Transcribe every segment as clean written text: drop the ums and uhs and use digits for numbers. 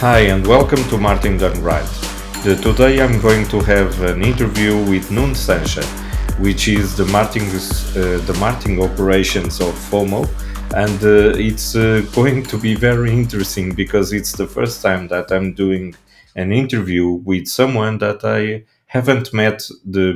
Hi and welcome to Martin Done Right. Today I'm going to have an interview with Nuno Sancha, which is the marketing operations of FOMO, and it's going to be very interesting because it's the first time that I'm doing an interview with someone that I haven't met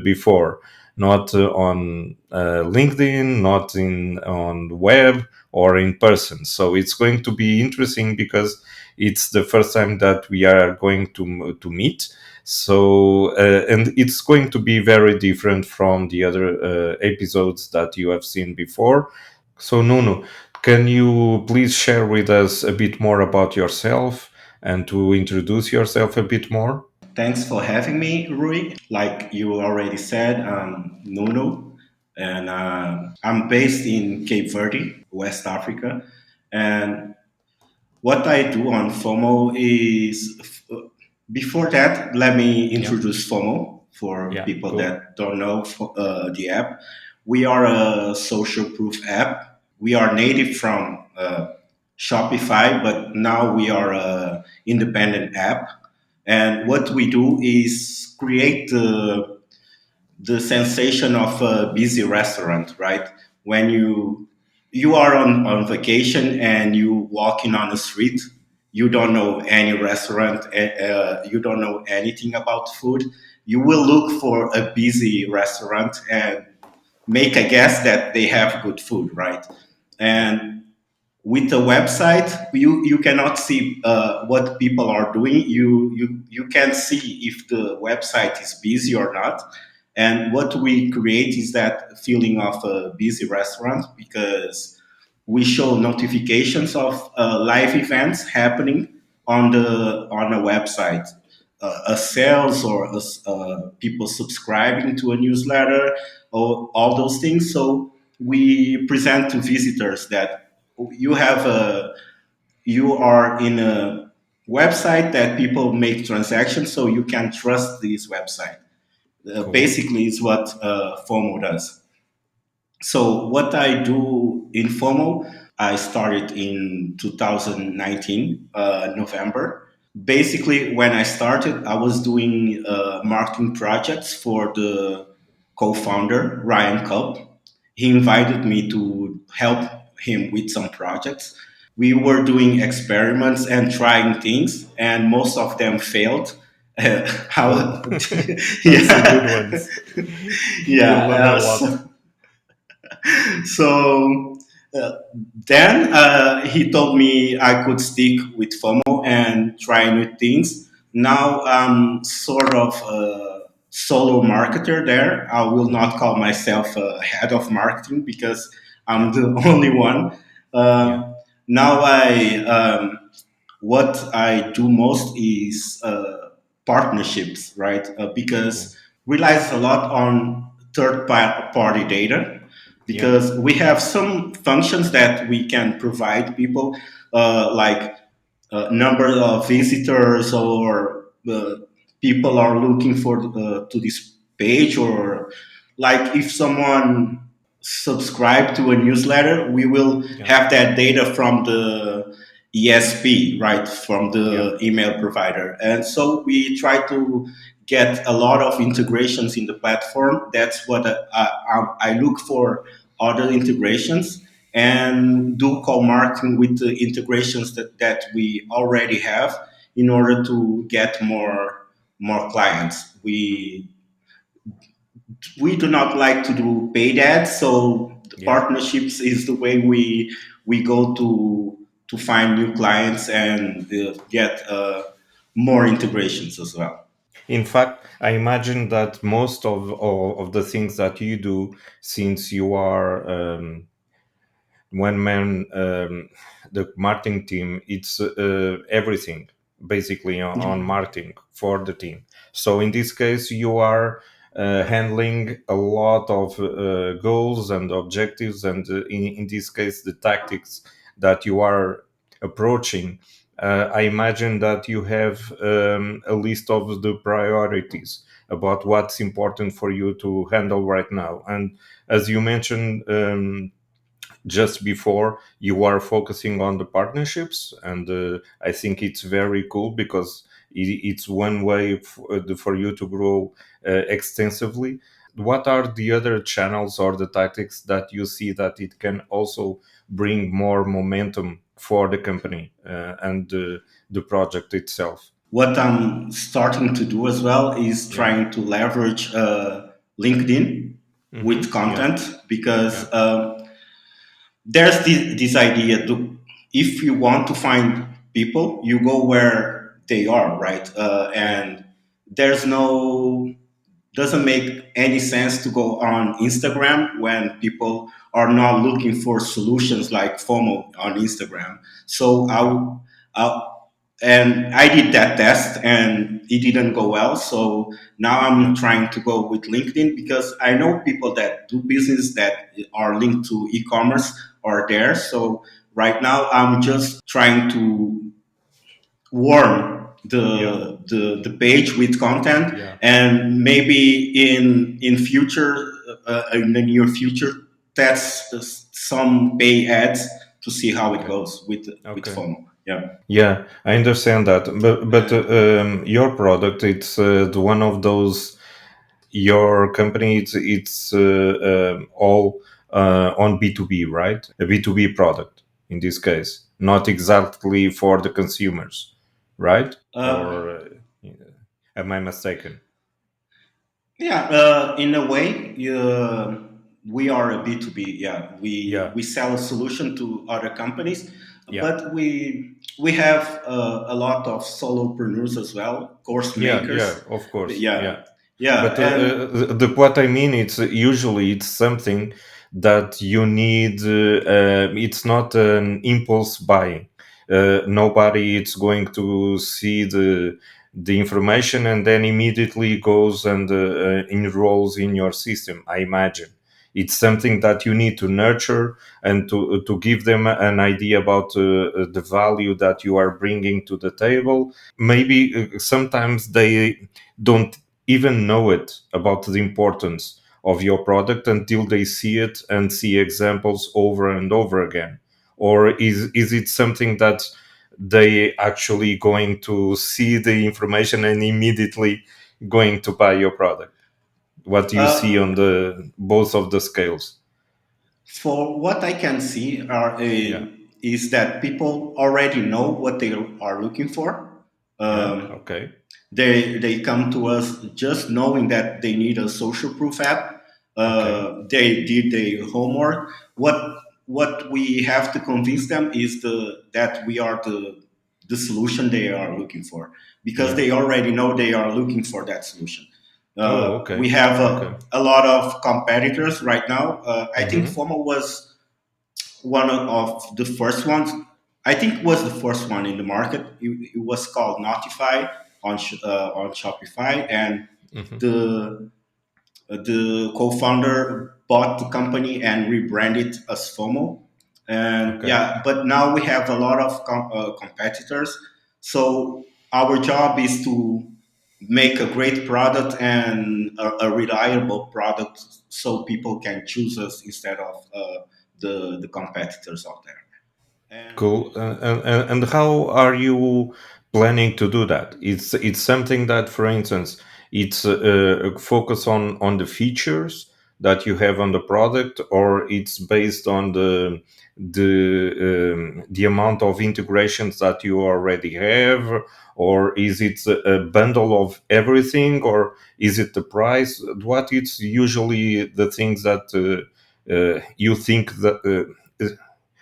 before, not on LinkedIn, not on the web or in person. So it's going to be interesting because it's the first time that we are going to meet. So and it's going to be very different from the other episodes that you have seen before. So Nuno, can you please share with us a bit more about yourself and to introduce yourself a bit more? Thanks for having me, Rui. Like you already said, I'm Nuno, and I'm based in Cape Verde, West Africa. And what I do on FOMO is, before that, let me Yeah, introduce FOMO for yeah, people cool, that don't know the app. We are a social proof app. We are native from Shopify, but now we are a independent app. And what we do is create the sensation of a busy restaurant, right? When you are on vacation and you walking on the street, you don't know any restaurant, you don't know anything about food. You will look for a busy restaurant and make a guess that they have good food, right? yeah, And with a website, you cannot see what people are doing. You can see if the website is busy or not. And what we create is that feeling of a busy restaurant because we show notifications of live events happening on a website, a sales or people subscribing to a newsletter or all those things. So we present to visitors that you have a you are in a website that people make transactions, so you can trust this website. cool. Basically, is what FOMO does. So what I do in FOMO, I started in 2019 November. Basically, when I started, I was doing marketing projects for the co-founder Ryan Culp. He invited me to help him with some projects. We were doing experiments and trying things, and most of them failed. Oh, How? that's a good Yeah, one. You yeah. learn a lot. So uh, then he told me I could stick with FOMO and try new things. Now I'm sort of a solo marketer there. I will Yeah, not call myself a head of marketing because I'm the only one. yeah, Uh, now what I do most is partnerships, right? cool. Because relies a lot on party data Yeah, because we have some functions that we can provide people like number of visitors or people are looking for to this page or like if someone subscribe to a newsletter we will yeah, have that data from the ESP, right, from yeah, the email provider. And so we try to get a lot of integrations in the platform. That's what I look for, other integrations, and do call marketing with the integrations that we already have in order to get more clients. We do not like to do paid ads, so the yeah. partnerships is the way we go to find new clients and get more integrations as well. In fact, I imagine that most of the things that you do, since you are one man, the marketing team, it's everything basically on marketing for the team. So in this case, you are handling a lot of goals and objectives, and in this case, the tactics that you are approaching. I imagine that you have a list of the priorities about what's important for you to handle right now. And as you mentioned, just before you are focusing on the partnerships. And I think it's very cool because it's one way for you to grow extensively. What are the other channels or the tactics that you see that it can also bring more momentum for the company and the project itself? What I'm starting to do as well is Yeah. trying to leverage LinkedIn with Yeah. content because Yeah. there's this idea to, if you want to find people, you go where they are, right? Yeah. And there's no doesn't make any sense to go on Instagram when people are not looking for solutions like FOMO on Instagram. So Yeah. I and I did that test and it didn't go well. So now I'm Yeah. trying to go with LinkedIn because I know people that do business that are linked to e-commerce are there. So right now I'm just trying to warm Yeah. the page with content, Yeah. and maybe in future in the near future test some pay ads to see how it Okay. goes with Okay. FOMO. Yeah. Yeah, I understand that, but your product, it's the one of those. Your company, it's all on B2B, right? A B2B product in this case, not exactly for the consumers, right? Uh, Or am I mistaken? Yeah, in a way, we are a B2B. Yeah, Yeah, we sell a solution to other companies, yeah. but we have a lot of solopreneurs as well, course Yeah, yeah, makers. of course. Yeah, Yeah. yeah, But and what I mean, it's usually it's something that you need. It's not an impulse buying. Nobody it's going to see the information and then immediately goes and enrolls in your system. I imagine it's something that you need to nurture and to give them an idea about the value that you are bringing to the table. Maybe sometimes they don't even know it about the importance of your product until they see it and see examples over and over again. Or is it something that they actually going to see the information and immediately going to buy your product? What do you see uh, on the both of the scales? for what I can see Yeah. is that people already know what they are looking for. Yeah. Um, Okay. they come to us just knowing that they need a social proof app. Okay. They did their homework. What we have to convince them is that we are the solution they are looking for, because Yeah. they already know they are looking for that solution. Oh, We okay. have Okay. a lot of competitors right now. I think Mm-hmm. FOMO was one of the first ones. I think was the first one in the market. It was called Notify on Shopify, and Mm-hmm. the co-founder bought the company and rebranded as FOMO. And Okay. yeah, but now we have a lot of competitors. So our job is to make a great product and a reliable product, so people can choose us instead of the competitors out there. And Cool. And how are you planning to do that? It's something that, for instance, it's focus on the features that you have on the product, or it's based on the amount of integrations that you already have, or is it a bundle of everything, or is it the price? What it's usually the things that you think that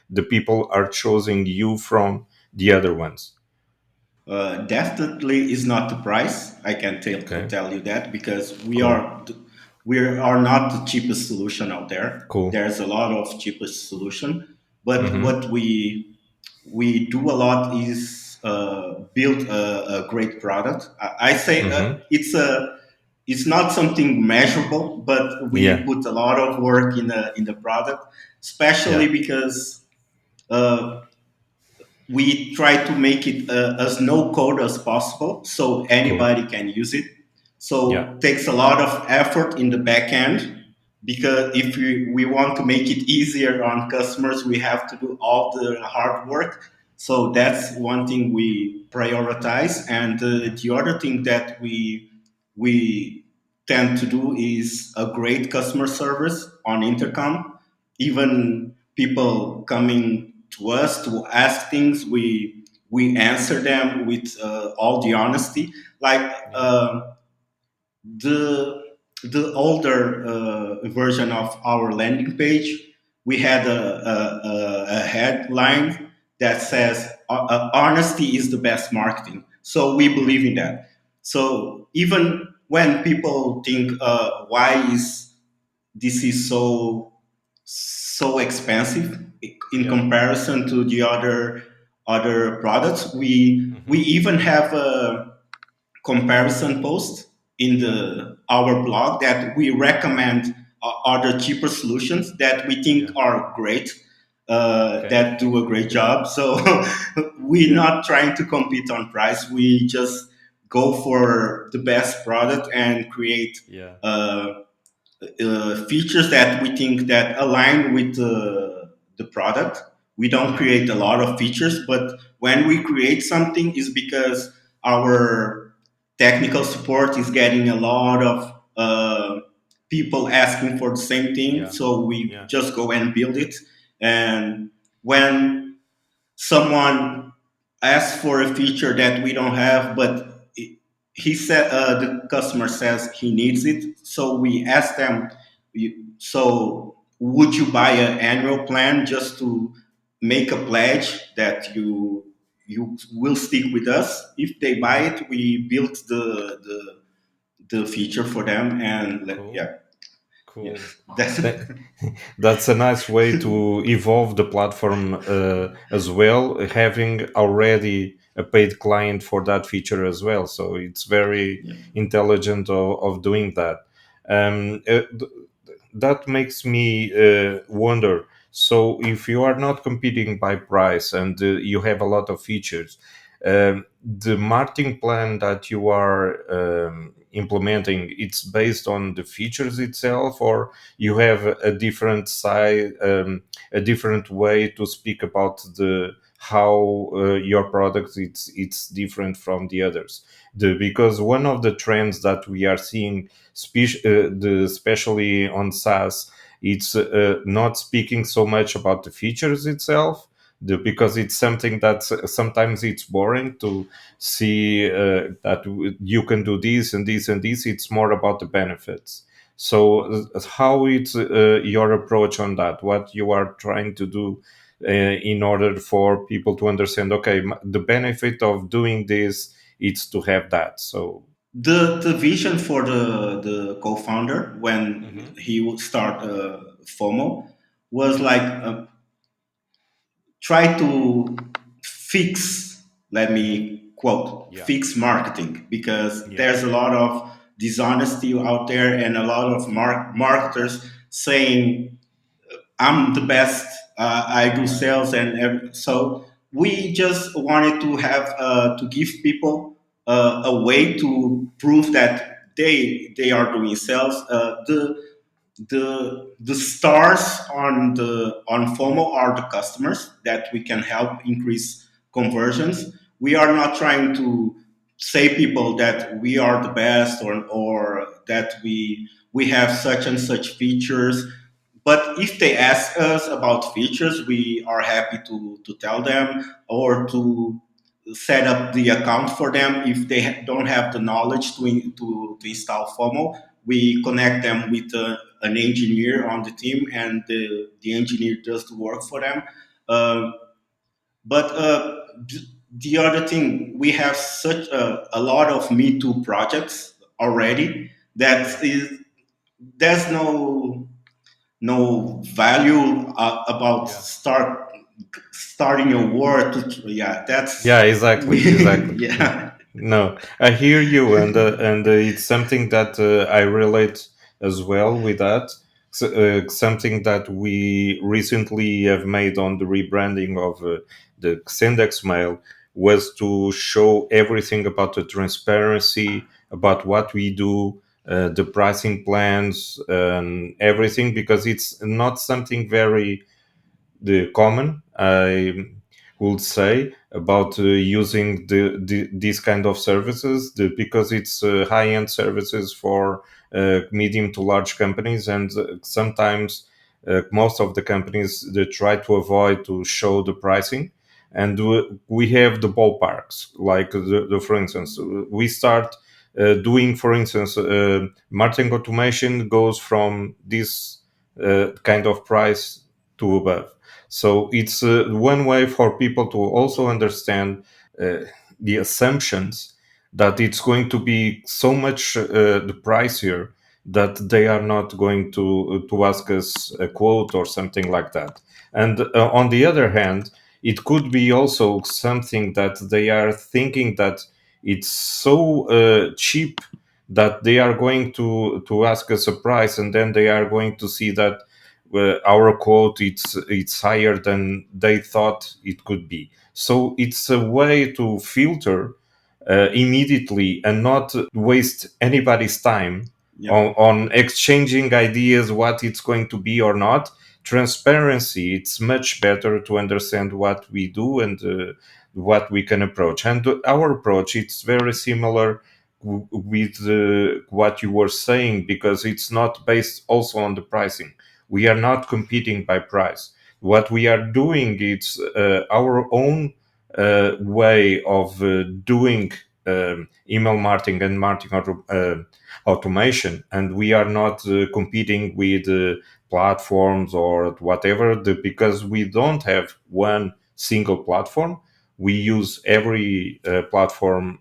the people are choosing you from the other ones. definitely is not the price. I can Okay, tell you that, because cool, we are not the cheapest solution out there. cool. There's a lot of cheapest solution, but Mm-hmm, what we do a lot is build a great product. I say mm-hmm. it's not something measurable, but we Yeah, put a lot of work in the product, especially yeah, because uh, we try to make it as no code as possible, so cool. anybody can use it. Yeah, So takes a lot of effort in the back end, because if we want to make it easier on customers, we have to do all the hard work. So that's one thing we prioritize. And the other thing that we tend to do is a great customer service on intercom. Even people coming to us to ask things, we answer them with all the honesty. Like Yeah. the the older version of our landing page, we had a headline that says honesty is the best marketing. So we believe in that. So even when people think why is this is so expensive in Yeah. comparison to the other products, we Hmm. even have a comparison post in the our blog that we recommend other cheaper solutions that we think Yeah. are great, Okay. that do a great job. So we're Yeah. not trying to compete on price. We just go for the best product and create Yeah. features that we think that align with the product. We don't Yeah. create a lot of features, but when we create something is because our technical support is getting a lot of people asking for the same thing. Yeah. So we Yeah. just go and build it. And when someone asks for a feature that we don't have, but he said the customer says he needs it. So we ask them, so would you buy an annual plan just to make a pledge that you will stick with us? If they buy Hmm. it, we built the feature for them, and Cool. yeah, yeah, Cool. that's That, that's a nice way to evolve the platform as well, having already a paid client for that feature as well. So it's very yeah. intelligent of doing that. That makes me wonder. So if you are not competing by price and you have a lot of features, the marketing plan that you are implementing, it's based on the features itself, or you have a different side, a different way to speak about the how your product it's different from the others. Because one of the trends that we are seeing, especially on SaaS, it's not speaking so much about the features itself. Because it's something that sometimes it's boring to see that you can do this and this and this. It's more about the benefits. So, how it's your approach on that? What you are trying to do in order for people to understand? Okay, the benefit of doing this is to have that. So, The vision for the co-founder when hmm, he would start FOMO was like try to fix, let me quote, yeah, fix marketing, because yeah, there's a lot of dishonesty out there and a lot of marketers saying I'm the best. I do yeah, sales, and so we just wanted to have to give people a way to prove that they are doing sales. The stars on FOMO are the customers that we can help increase conversions. We are not trying to say people that we are the best, or that we have such and such features. But if they ask us about features, we are happy to tell them, or to set up the account for them if they don't have the knowledge to install FOMO. We connect them with an engineer on the team, and the engineer does the work for them. Uh, but the other thing, we have such a lot of Me Too projects already yeah, that is there's no value about yeah. starting a war to, yeah, that's Yeah, exactly, we exactly. yeah. No, I hear you, and it's something that I relate as well with that. Something that we recently have made on the rebranding of the Xendex Mail was to show everything about the transparency, about what we do, the pricing plans and everything, because it's not something very the common, I would say, about using these kind of services, because it's high end services for medium to large companies, and sometimes most of the companies, they try to avoid to show the pricing. And we have the ballparks, like for instance, we start doing, for instance, marketing automation goes from this kind of price to above. So it's one way for people to also understand uh, the assumptions that it's going to be so much the pricier that they are not going to ask us a quote or something like that. And on the other hand, it could be also something that they are thinking that it's so cheap that they are going to ask us a price, and then they are going to see that our quote it's higher than they thought it could be. So it's a way to filter immediately and not waste anybody's time Yeah. on exchanging ideas what it's going to be or not. Transparency, it's much better to understand what we do and what we can approach. And our approach, it's very similar with what you were saying, because it's not based also on the pricing. We are not competing by price. What we are doing is our own way of doing email marketing and automation, and we are not competing with platforms or whatever, because we don't have one single platform. We use every platform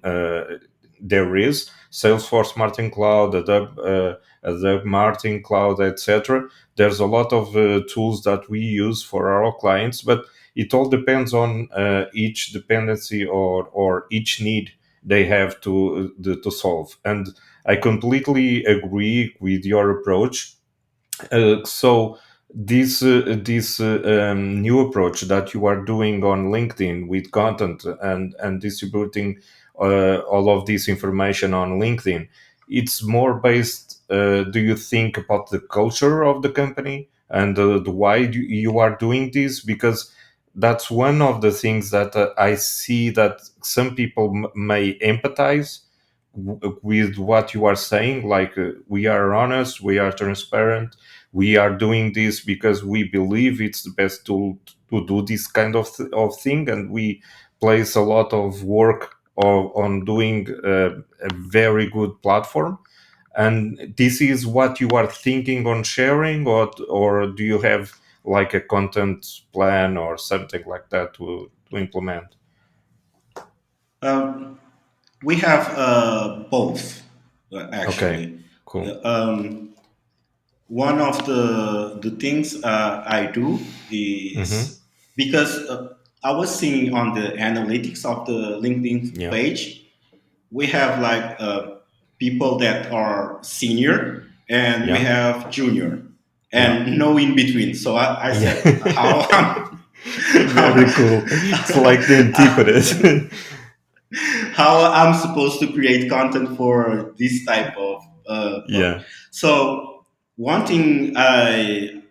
there is: Salesforce Marketing Cloud, Adobe Marketing Cloud, etc. There's a lot of tools that we use for our clients, but it all depends on each dependency or each need they have to solve. And I completely agree with your approach. So this new approach that you are doing on LinkedIn with content and distributing all of this information on LinkedIn, it's more based. Do you think about the culture of the company and the why you are doing this? Because that's one of the things that I see that some people may empathize with what you are saying. Like we are honest, we are transparent, we are doing this because we believe it's the best tool to do this kind of thing, and we place a lot of work on doing a very good platform. And this is what you are thinking on sharing, or do you have like a content plan or something like that to implement? Um, we have both, Okay, actually. cool. One of the things I do Mm-hmm. is because I was seeing on the analytics of the LinkedIn Yeah, page, we have like people that are senior and we yeah, have junior yeah. and no in between. So I said, Yeah. how Very cool. It's like the antipodes. how I'm supposed to create content for this type of Yeah, so one thing I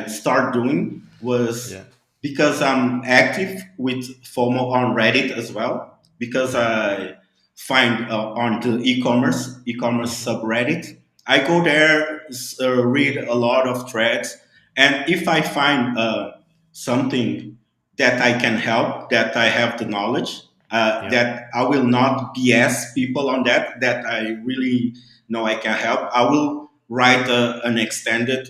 start doing was yeah, because I'm active with FOMO on Reddit as well, because yeah. I find on the e-commerce Hmm. subreddit, I go there, read a lot of threads, and if I find something that I can help, that I have the knowledge, Yeah, that I will not BS people on that I really know I can help. I will write an extended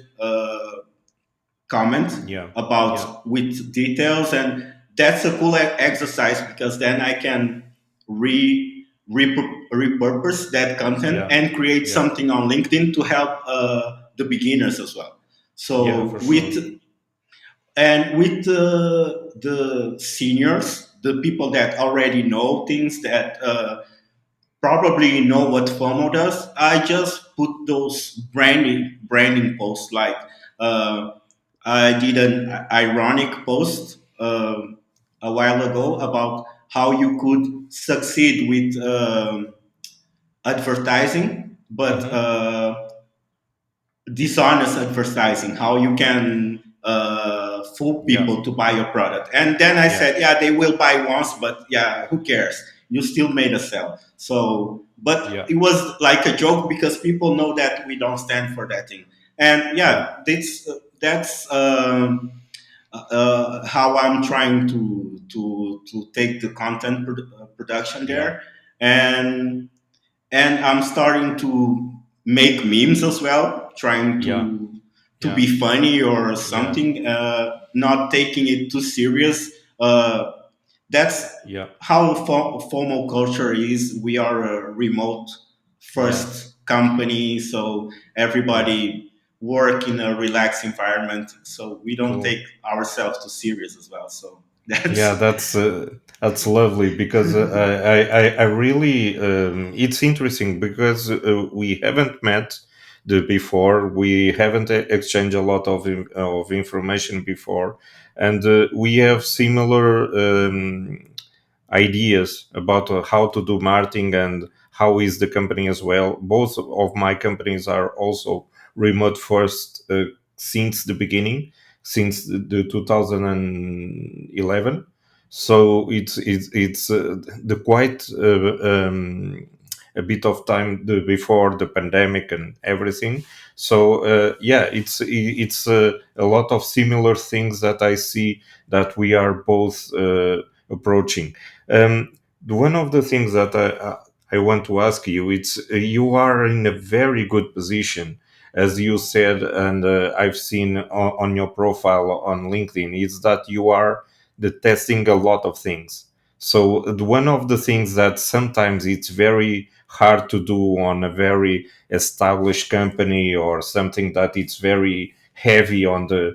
comment yeah, yeah, about with details, and that's a cool exercise because then I can repurpose that content yeah, and create yeah, something on LinkedIn to help the beginners as well. yeah, So for sure. with the seniors, the people that already know things, that probably know what FOMO does, I just put those branding posts. Like uh, I did an ironic post a while ago about how you could succeed with advertising but Mm-hmm. dishonest advertising, how you can fool Yeah. people to buy your product. And then I Yeah. said, yeah, they will buy once, but yeah, who cares? You still made a sale. So, but Yeah. it was like a joke because people know that we don't stand for that thing. And Yeah. yeah, that's how I'm trying to take the content production Yeah. there, and I'm starting to make memes as well, trying Yeah. to Yeah. be funny or Yeah. something, not taking it too serious. Uh, that's Yeah. how FOMO culture is. We are a remote Yeah. first company, so Yeah. everybody work in a relaxed environment. So we don't Cool. take ourselves too serious as well. So Yeah, that's that's lovely because I really it's interesting because we haven't met the before, we haven't exchanged a lot of information before, and we have similar ideas about how to do marketing and how is the company as well. Both of my companies are also remote first since the beginning, since the 2011. So it's the quite a bit of time before the pandemic and everything. So yeah, it's a lot of similar things that I see that we are both approaching. um, One of the things that I want to ask you, it's you are in a very good position, as you said, and I've seen on your profile on LinkedIn, is that you are the testing a lot of things. So one of the things that sometimes it's very hard to do on a very established company or something that it's very heavy on the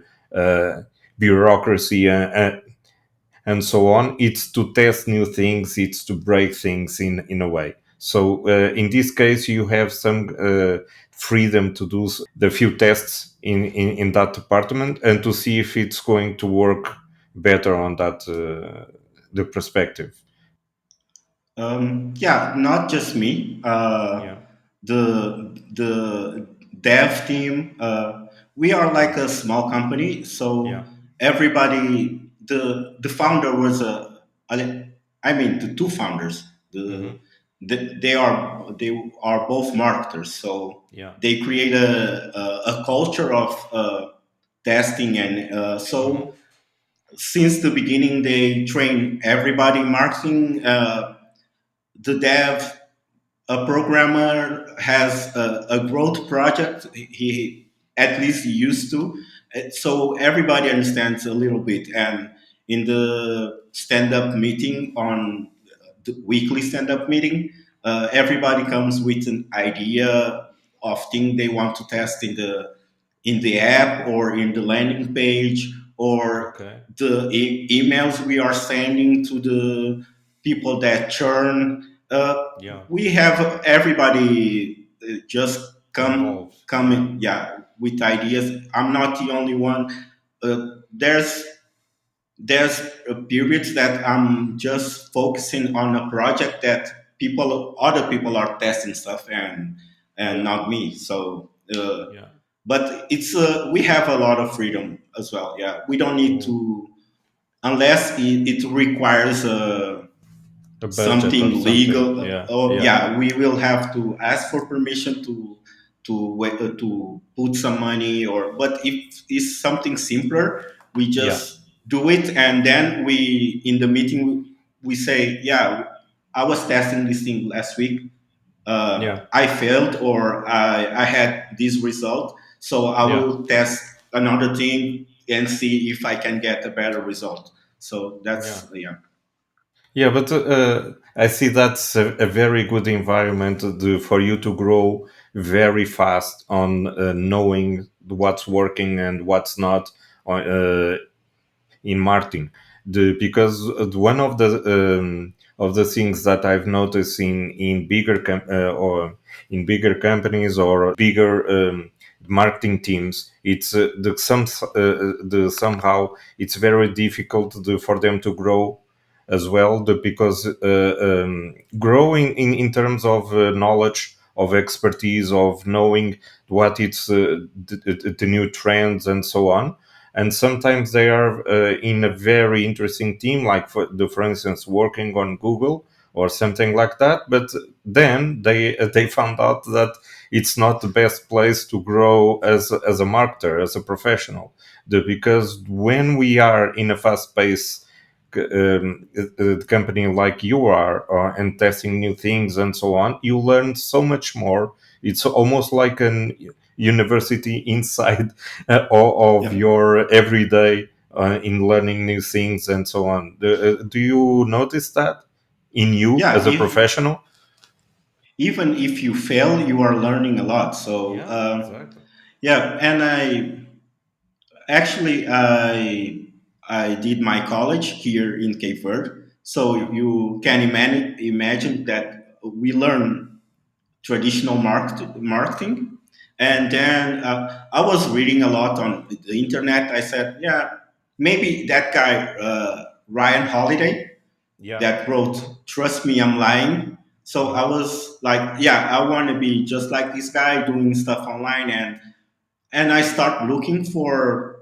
bureaucracy and so on, it's to test new things, it's to break things in a way. So in this case you have some freedom to do the few tests in that department and to see if it's going to work better on that the perspective. Yeah, not just me. Yeah. The dev team. We are like Yeah. a small company, Yeah. so everybody. The founder was I mean, the two founders. Mm-hmm. They are both marketers, so Yeah. they create a culture of testing, and Mm-hmm. so since the beginning they train everybody in marketing. The dev, a programmer has a growth project. He at least he used to, so everybody understands a little bit. And in the stand-up meeting, on the weekly stand-up meeting, everybody comes with an idea of thing they want to test in the app or in the landing page, or Okay. the emails we are sending to the people that churn. Yeah. We have everybody just Involved. Yeah. coming, yeah, with ideas. I'm not the only one. There's periods that I'm just focusing on a project that other people are testing stuff, and Yeah. not me. So Yeah. but it's we have a lot of freedom as well. Yeah, we don't need Cool. to, unless it requires A budget or something something. legal. Yeah. Oh Yeah. yeah, we will have to ask for permission to put some money. Or but if it's something simpler, we Yeah. just do it, and then we in the meeting we say, yeah, I was testing this thing last week. Yeah. I failed, or I had this result, so I Yeah. will test another thing and see if I can get a better result. So Yeah. that's, yeah. Yeah, but I see that's a very good environment for you to grow very fast on knowing what's working and what's not in marketing. Because one of the things that I've noticed in or in bigger companies or bigger marketing teams, it's the somehow it's very difficult for them to grow as well, because growing in terms of knowledge of expertise, of knowing what it's the new trends and so on. And sometimes they are in a very interesting team, like for instance, working on Google or something like that. But then they found out that it's not the best place to grow as a marketer, as a professional, because when we are in a fast pace company like you are, and testing new things and so on, you learn so much more. It's almost like an university inside of Yeah, your everyday in learning new things and so on. Do you notice that in you yeah. as a If professional? even if you fail, you are learning a lot. So Yeah, exactly. yeah, and I did my college here in Cape Verde. So Yeah, you can imagine that we learn traditional marketing. And then I was reading a lot on the internet. I said, yeah, maybe that guy, Ryan Holiday, yeah. that wrote, Hmm. Trust Me, I'm Lying. So I Hmm. was like, yeah, I want to be just like this guy doing stuff online. And I start looking for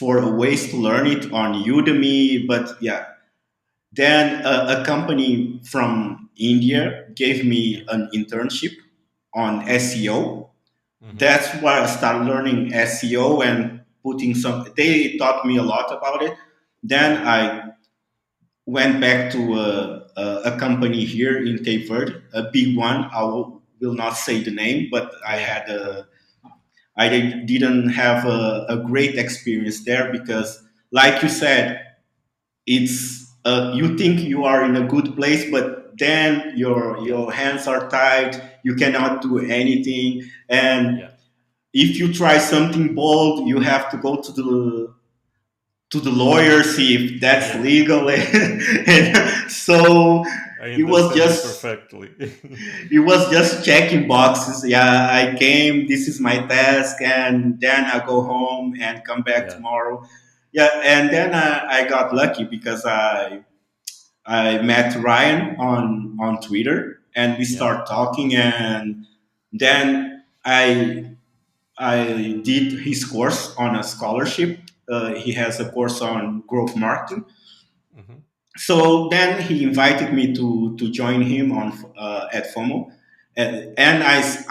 ways to learn it on Udemy. But yeah, then a company from India gave Yeah. me an internship on SEO. Hmm. That's why I started learning SEO and putting some. They taught me a lot about it. Then Yeah. I went back to a company here in Cape Verde, a big one. Will not say the name, but Yeah. I didn't have a great experience there because, like you said, it's you think you are in a good place, but then Yeah. your hands are tied. You cannot do anything, and Yeah. if you try something bold, you have to go to the lawyer, see if that's Yeah. legal. And so I it was understand you just perfectly. it was just checking boxes. Yeah, I came, this is my task, and then I go home and come back Yeah. tomorrow. Yeah, and then I got lucky because I met Ryan on Twitter and we Yeah. start talking, and then I did his course on a scholarship. He has a course on growth marketing. Hmm. So then he invited me to join him on at FOMO, and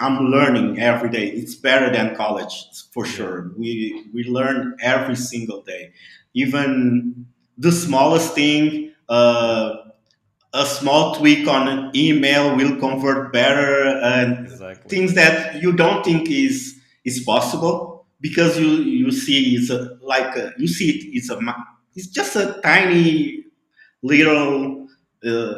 I'm learning every day. It's better than college for Yeah. sure. We learn every single day, even the smallest thing. Yeah. A small tweak on an email will convert better, and Exactly. things that you don't think is possible because you see it's you see it's just a tiny little uh,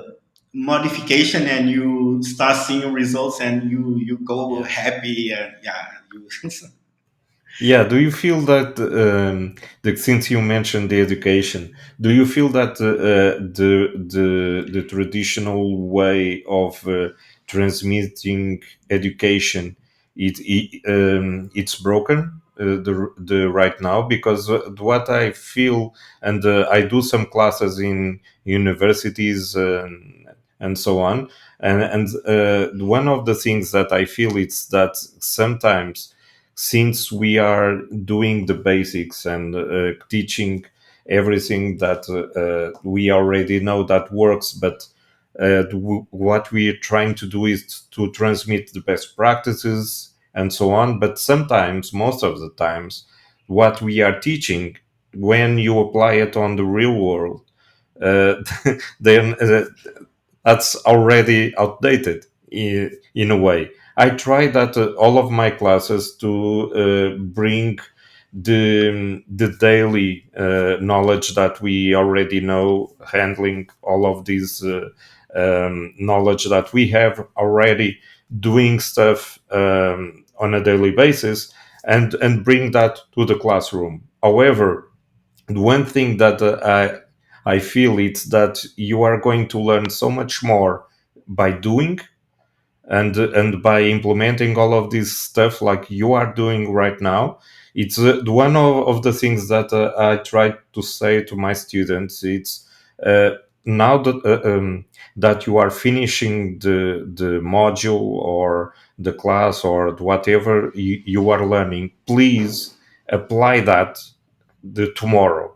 modification, and you start seeing results, and you go Yeah. happy, and yeah, you Yeah, do you feel that since you mentioned the education, do you feel that the traditional way of transmitting education it's broken the right now? Because what I feel, and I do some classes in universities and so on, and one of the things that I feel it's that sometimes, since we are doing the basics and teaching everything that we already know that works, but what we're trying to do is to transmit the best practices and so on. But sometimes, most of the times, what we are teaching, when you apply it on the real world, uh, then that's already outdated in a way. I try that all of my classes to bring the daily knowledge that we already know, handling all of these knowledge that we have already, doing stuff on a daily basis, and bring that to the classroom. However, the one thing that I feel it's that you are going to learn so much more by doing and by implementing all of this stuff like you are doing right now. It's one of the things that I try to say to my students. It's now that you are finishing the module or the class or whatever you are learning, please apply that the tomorrow.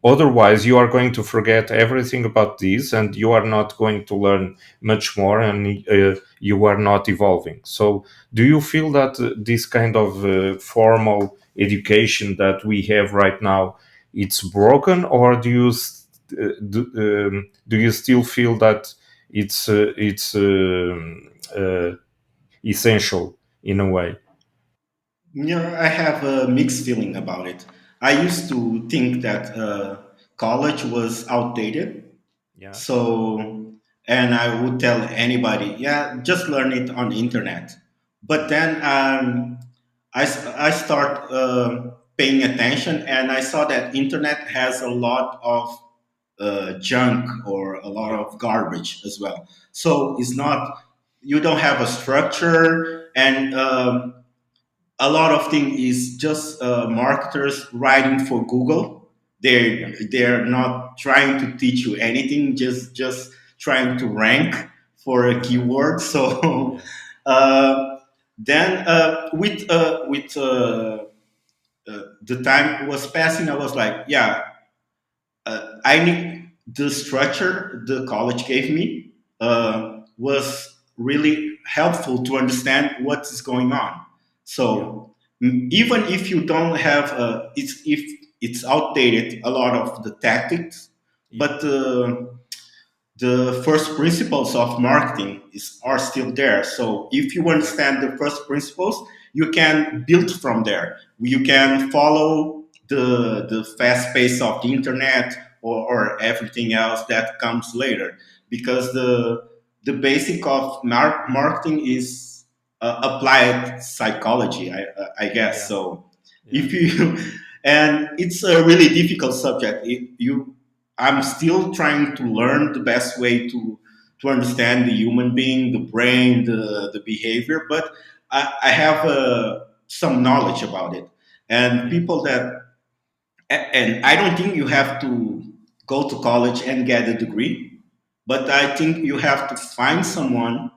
Otherwise, you are going to forget everything about this, and you are not going to learn much more, and you are not evolving. So, do you feel that this kind of formal education that we have right now it's broken, or do you still feel that it's essential in a way? I have a mixed feeling about it. I used to think that college was outdated. Yeah, So, and I would tell anybody, yeah, just learn it on the internet. But yeah, then I start paying attention, and I saw that internet has a lot of junk or a lot yeah, of garbage as well. So it's not, you don't have a structure, and a lot of things is just marketers writing for Google. yeah, They're not trying to teach you anything, just trying to rank for a keyword. So yeah, then with the time was passing, I was like, yeah, I need the structure the college gave me yeah, was really helpful to understand what is going on. yeah, So even if you don't have it's if it's outdated a lot of the tactics, yeah, but the first principles of marketing are yeah, still there. So if you exactly. understand the first principles, you can build from there. You can follow the fast pace of the internet, or everything else that comes later, because the basic of marketing is applied psychology, I guess. Yeah, So yeah, if you and it's a really difficult subject. I'm still trying to learn the best way to understand the human being, the brain, the behavior. But I have some knowledge about it, and yeah, people that and I don't think you have to go to college and get a degree, but I think you have to find someone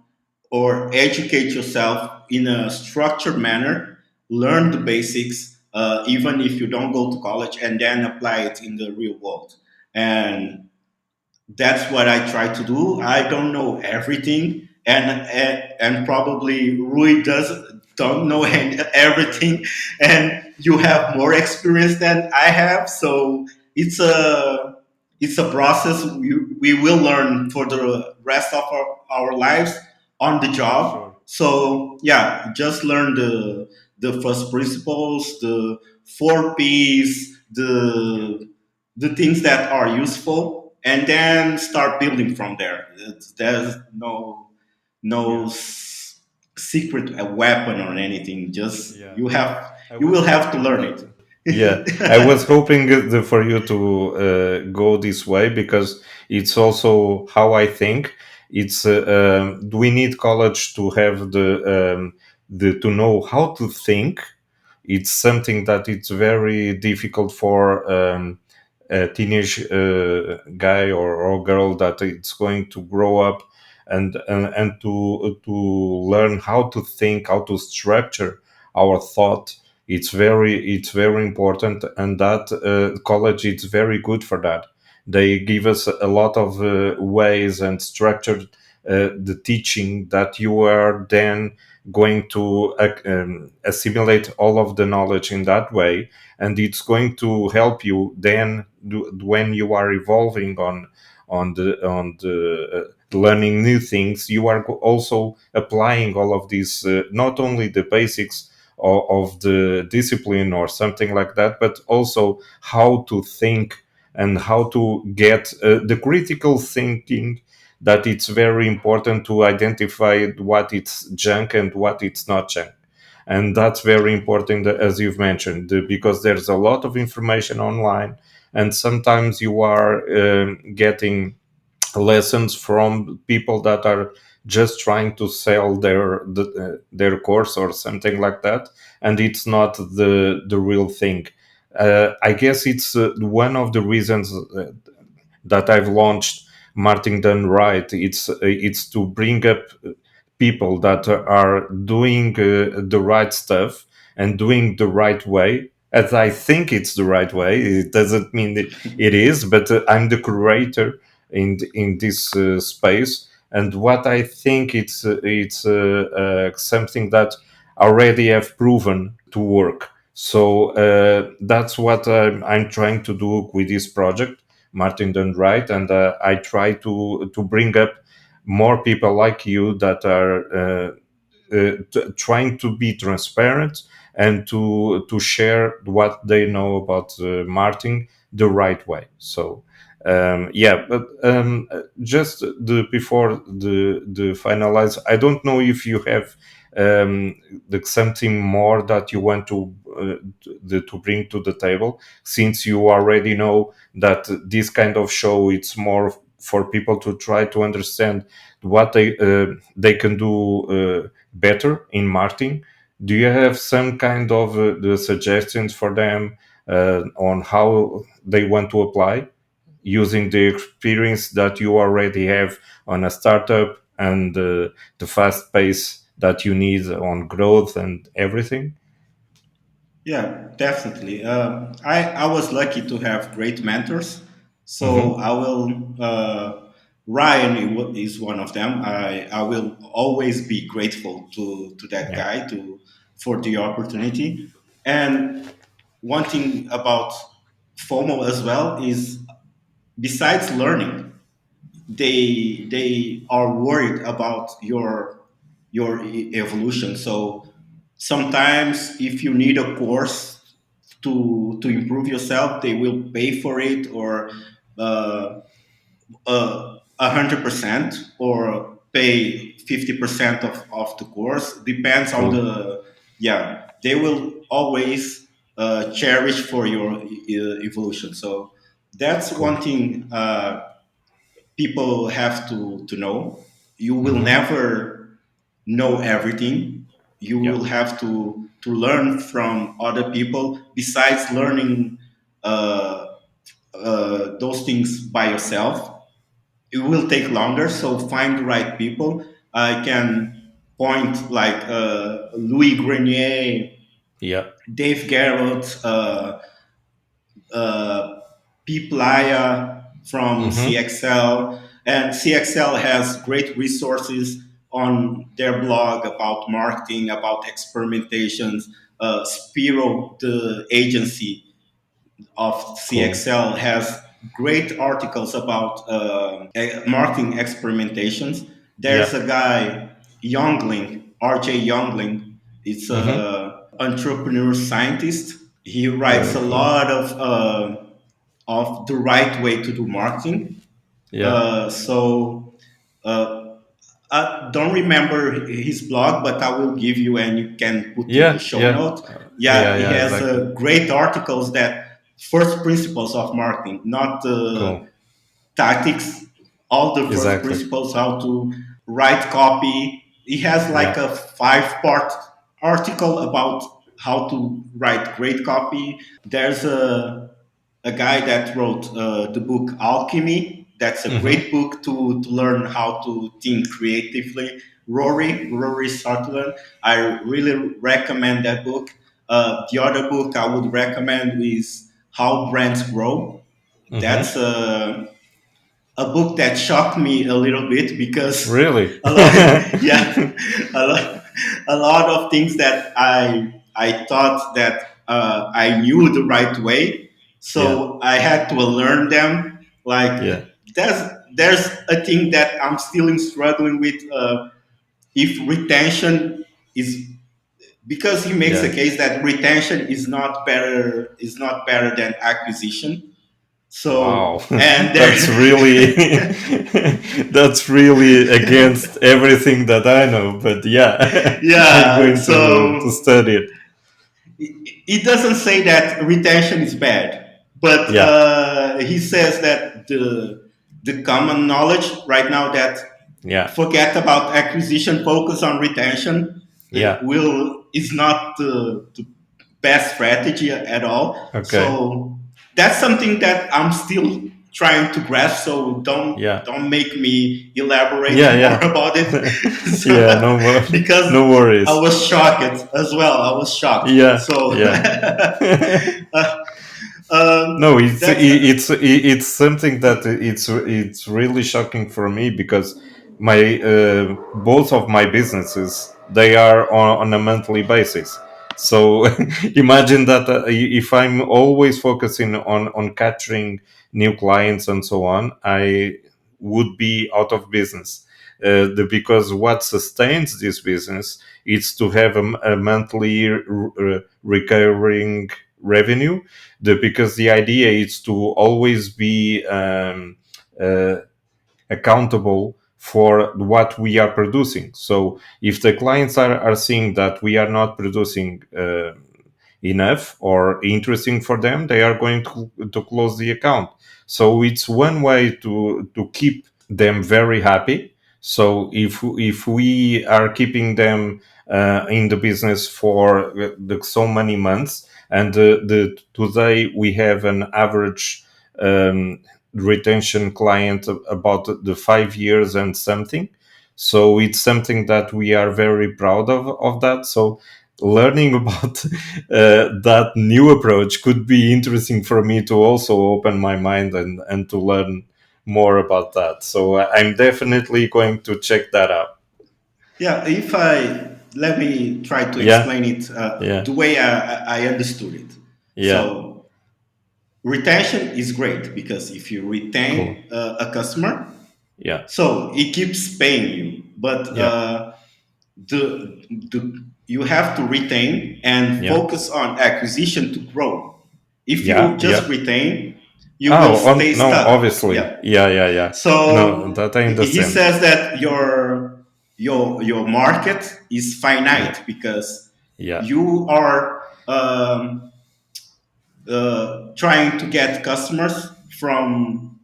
or educate yourself in a structured manner, learn the basics, even if you don't go to college, and then apply it in the real world. And that's what I try to do. I don't know everything, and probably Rui does don't know yeah, everything, and you have more experience than I have. So it's a process we will learn for the rest of our lives on the for job. sure. So yeah, just learn the first principles, the four P's, Yeah, the things that are useful, and then start building from there. There's no yeah, secret weapon or anything. Just yeah. I you was will have to hoping learn that. Yeah, I was hoping for you to go this way because it's also how I think. It's we need college to have the to know how to think. It's something that it's very difficult for a teenage guy or girl that it's going to grow up and to learn how to think, how to structure our thought. It's very important, and that college is very good for that. They give us a lot of ways and structured the teaching that you are then going to assimilate all of the knowledge in that way, and it's going to help you then when you are evolving on the learning new things. You are also applying all of these, not only the basics of the discipline or something like that, but also how to think and how to get the critical thinking, that it's very important to identify what it's junk and what it's not junk. And that's very important, as you've mentioned, because there's a lot of information online, and sometimes you are getting lessons from people that are just trying to sell their course or something like that, and it's not the real thing. I guess it's one of the reasons that I've launched marketing done right. It's to bring up people that are doing the right stuff and doing the right way. As I think it's the right way, it doesn't mean that it is, but I'm the curator in this space, and what I think it's something that already have proven to work. So that's what I'm trying to do with this project, Martin Done Right, and I try to bring up more people like you that are trying to be transparent and to share what they know about marketing the right way. So yeah, but just before the finalize, I don't know if you have um, something more that you want to bring to the table, since you already know that this kind of show it's more for people to try to understand what they can do better in marketing. Do you have some kind of the suggestions for them on how they want to apply using the experience that you already have on a startup and the fast pace that you need on growth and everything? Yeah, definitely. I was lucky to have great mentors. So Mm-hmm. I will, Ryan is one of them. I will always be grateful to that Yeah. guy for the opportunity. And one thing about FOMO as well is, besides learning, they are worried about your evolution. So sometimes if you need a course to improve yourself, they will pay for it, or uh, 100%, or pay 50% of the course. Depends on Cool. the, yeah, they will always cherish for your evolution. So that's one Cool. thing people have to know. You will Mm-hmm. never know everything. You Yeah. will have to learn from other people. Besides learning uh, those things by yourself, it will take longer. So find the right people. I can point like Louis Grenier, Yeah. Dave Garrett, uh, P. Playa from Mm-hmm. CXL. And CXL has great resources on their blog about marketing, about experimentations. Spiro, the agency of Cool. CXL, has great articles about marketing experimentations. There's Yeah. a guy, Youngling, RJ Youngling. It's Mm-hmm. a entrepreneur scientist. He writes Very a cool. lot of the right way to do marketing. Yeah. So uh, I don't remember his blog, but I will give you, and you can put in the Yeah. show Yeah. note. Yeah. Yeah, he Yeah. has Exactly. great articles that first principles of marketing, not Cool. tactics, all the first Exactly. principles, how to write copy. He has like Yeah. a 5 part article about how to write great copy. There's a guy that wrote the book Alchemy. That's a Mm-hmm. great book to learn how to think creatively. Rory Sutherland. I really recommend that book. The other book I would recommend is How Brands Grow. That's Mm-hmm. a book that shocked me a little bit, because Really? a lot, yeah, a lot, a lot of things that I thought that I knew the right way, Yeah. so I had to learn them. Like Yeah. there's a thing that I'm still struggling with. If retention is, because he makes a Yeah. case that retention is not better than acquisition. Wow. So, and That's there, really that's really against everything that I know, but yeah. I'm yeah. going to So study it. it doesn't say that retention is bad, but Yeah. he says that the common knowledge right now that Yeah. forget about acquisition, focus on retention, Yeah. will is not the best strategy at all. Okay. So that's something that I'm still trying to grasp. So yeah, don't make me elaborate yeah, more yeah. about it. Yeah, So, no more, because no I worries. was shocked as well. I was shocked. Yeah, So yeah. uh, No, that's it's something that it's really shocking for me because my both of my businesses, they are on a monthly basis. So imagine that if I'm always focusing on capturing new clients and so on, I would be out of business. Because what sustains this business is to have a monthly recurring revenue, because the idea is to always be uh, accountable for what we are producing. So if the clients are seeing that we are not producing enough or interesting for them, they are going to close the account. So it's one way to keep them very happy. So if we are keeping them in the business for so many months, and today we have an average um, retention client about the 5 years and something. So it's something that we are very proud of that. So learning about that new approach could be interesting for me to also open my mind and to learn more about that. So I'm definitely going to check that out. Yeah. If I Let me try to Yeah, explain it yeah, the way I understood it. yeah, So retention is great because if you cool. retain a customer, Yeah, so it keeps paying you, but yeah, the you have to retain and yeah, focus on acquisition to grow. If yeah, you just yeah. retain, you will Oh, stay no, stuck. obviously. Yeah. Yeah, yeah, yeah. No, So that I he understand. says that your market is Yeah, finite because yeah, you are trying to get customers from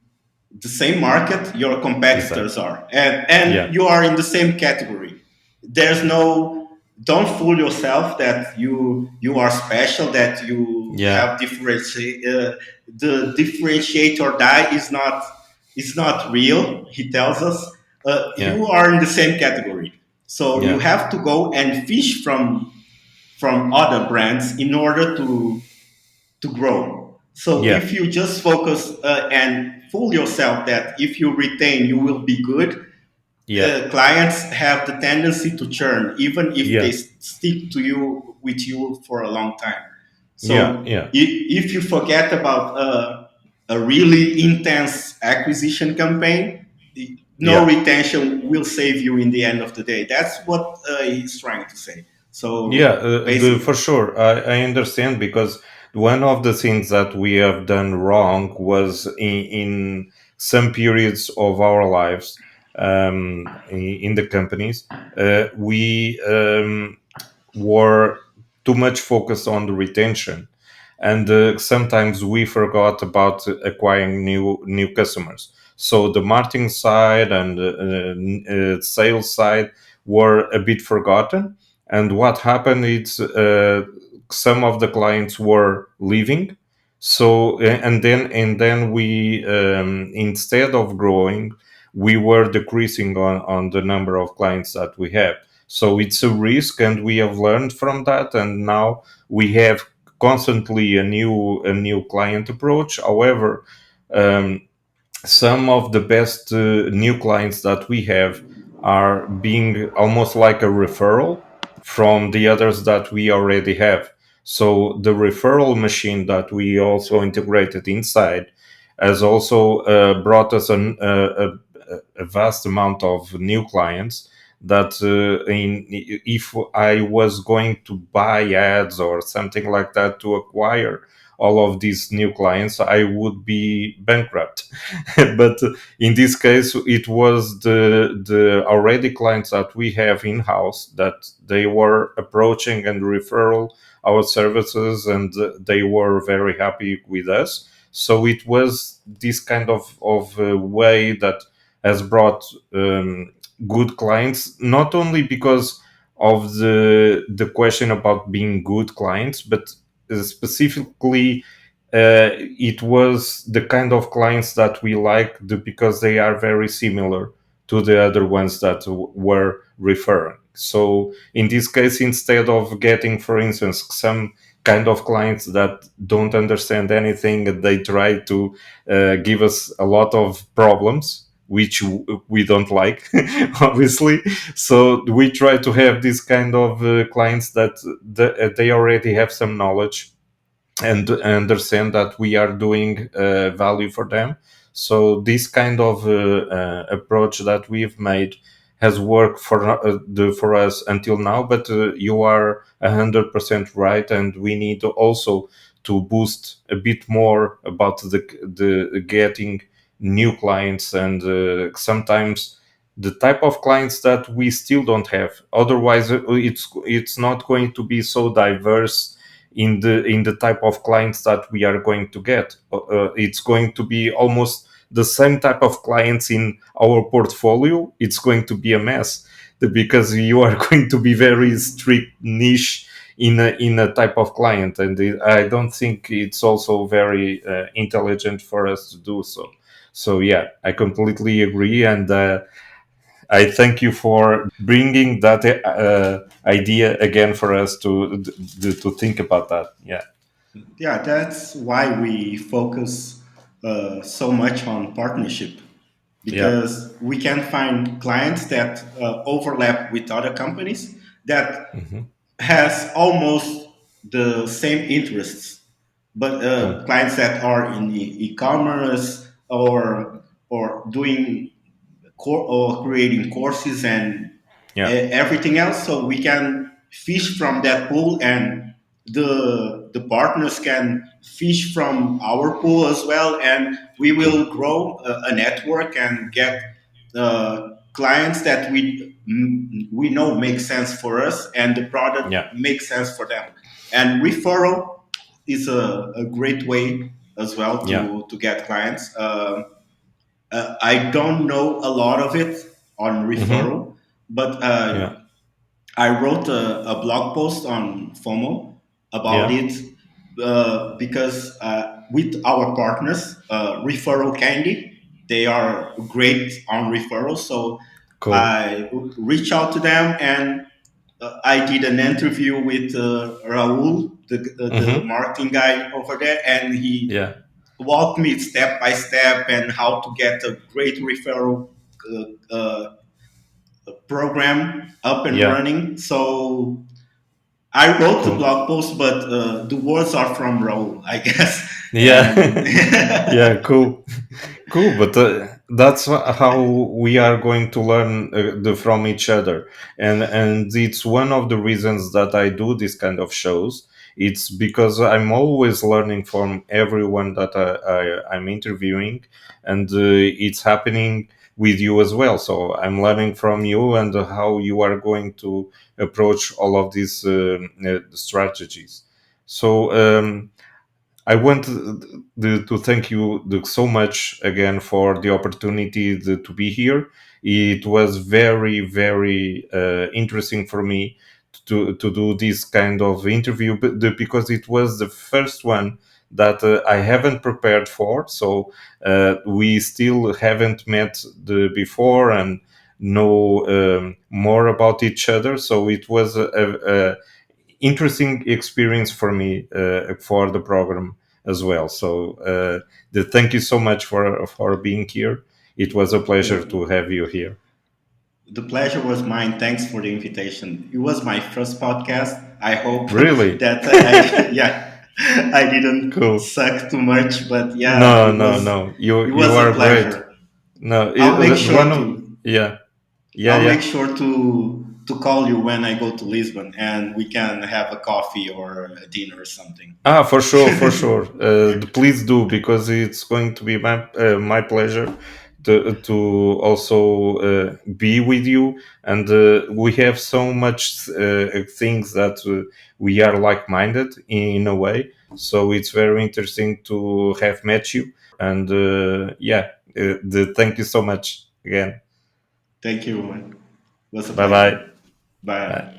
the same market your competitors exactly. are, and Yeah, you are in the same category. There's no Don't fool yourself that you are special, that you yeah, have the differentiate or die is not real. He tells us yeah, you are in the same category, so you yeah, have to go and fish from other brands in order to grow. So yeah, if you just focus and fool yourself that if you retain, you will be good, yeah, clients have the tendency to churn, even if they yeah, stick to you with you for a long time. yeah, So yeah, if you forget about a really intense acquisition campaign, no yeah. retention will save you in the end of the day. That's what he's trying to say. Yeah, So for basically, sure. I understand because one of the things that we have done wrong was in some periods of our lives, in the companies, we were too much focused on the retention, and sometimes we forgot about acquiring new customers. So the marketing side and sales side were a bit forgotten, and what happened is some of the clients were leaving. So and then we, instead of growing, we were decreasing on the number of clients that we have. So it's a risk, and we have learned from that, and now we have constantly a new client approach. However, um, some of the best new clients that we have are being almost like a referral from the others that we already have. So the referral machine that we also integrated inside has also brought us a vast amount of new clients that if I was going to buy ads or something like that to acquire all of these new clients, I would be bankrupt. But in this case, it was the already clients that we have in house that they were approaching and referral our services, and they were very happy with us. So it was this kind of way that has brought good clients, not only because of the question about being good clients, but specifically it was the kind of clients that we like because they are very similar to the other ones that were referring. So in this case, instead of getting, for instance, some kind of clients that don't understand anything, they try to give us a lot of problems which we don't like obviously. So we try to have this kind of clients that they already have some knowledge and understand that we are doing value for them. So this kind of approach that we've made has worked for us until now. But you are 100% right, and we need to also to boost a bit more about the getting new clients, and sometimes the type of clients that we still don't have. Otherwise, it's not going to be so diverse in the type of clients that we are going to get. It's going to be almost the same type of clients in our portfolio. It's going to be a mess because you are going to be very strict niche in a type of client, and I don't think it's also very intelligent for us to do so. So yeah, I completely agree, and I thank you for bringing that idea again for us to think about that. Yeah. Yeah, that's why we focus so much on partnership, Yeah. because we can find clients that overlap with other companies that Hmm. has almost the same interests, but clients that are in e-commerce or doing or creating courses and Yeah. everything else, so we can fish from that pool, and the partners can fish from our pool as well, and we Cool. will grow a network and get clients that we know make sense for us and the product Yeah. makes sense for them. And referral is a great way as well Yeah. to get clients. I don't know a lot of it on Hmm. referral, but Yeah. I wrote a blog post on FOMO about Yeah. it because with our partners, Referral Candy, they are great on referrals. So Cool. I reached out to them, and I did an interview with Raul, the Hmm. marketing guy over there, and he Yeah. walked me step by step and how to get a great referral program up and Yeah. running. So I wrote the Cool. blog post, but the words are from Raul, I guess. And Yeah. Yeah. Cool. Cool, but that's how we are going to learn from each other, and it's one of the reasons that I do this kind of shows. It's because I'm always learning from everyone that I'm interviewing, and it's happening with you as well. So I'm learning from you and how you are going to approach all of these strategies. So. I want to thank you so much again for the opportunity to be here. It was very, very interesting for me to do this kind of interview, because it was the first one that I haven't prepared for. So we still haven't met before and know more about each other. So it was a interesting experience for me for the program as well. So thank you so much for being here. It was a pleasure uh, to have you here. the pleasure was mine. Thanks for the invitation. It was my first podcast. I hope Really that yeah, I didn't cool. suck too much, but yeah, No, no, no. it You was a are great. pleasure. No, I'll make one sure of to yeah, yeah, I'll make yeah. sure to call you when I go to Lisbon, and we can have a coffee or a dinner or something. Ah, for sure, for sure. Please do, because it's going to be my pleasure to also be with you, and we have so much things that we are like-minded in a way. So it's very interesting to have met you, and yeah, thank you so much again. Thank you, man. It was a Bye bye. pleasure. Bye. Bye.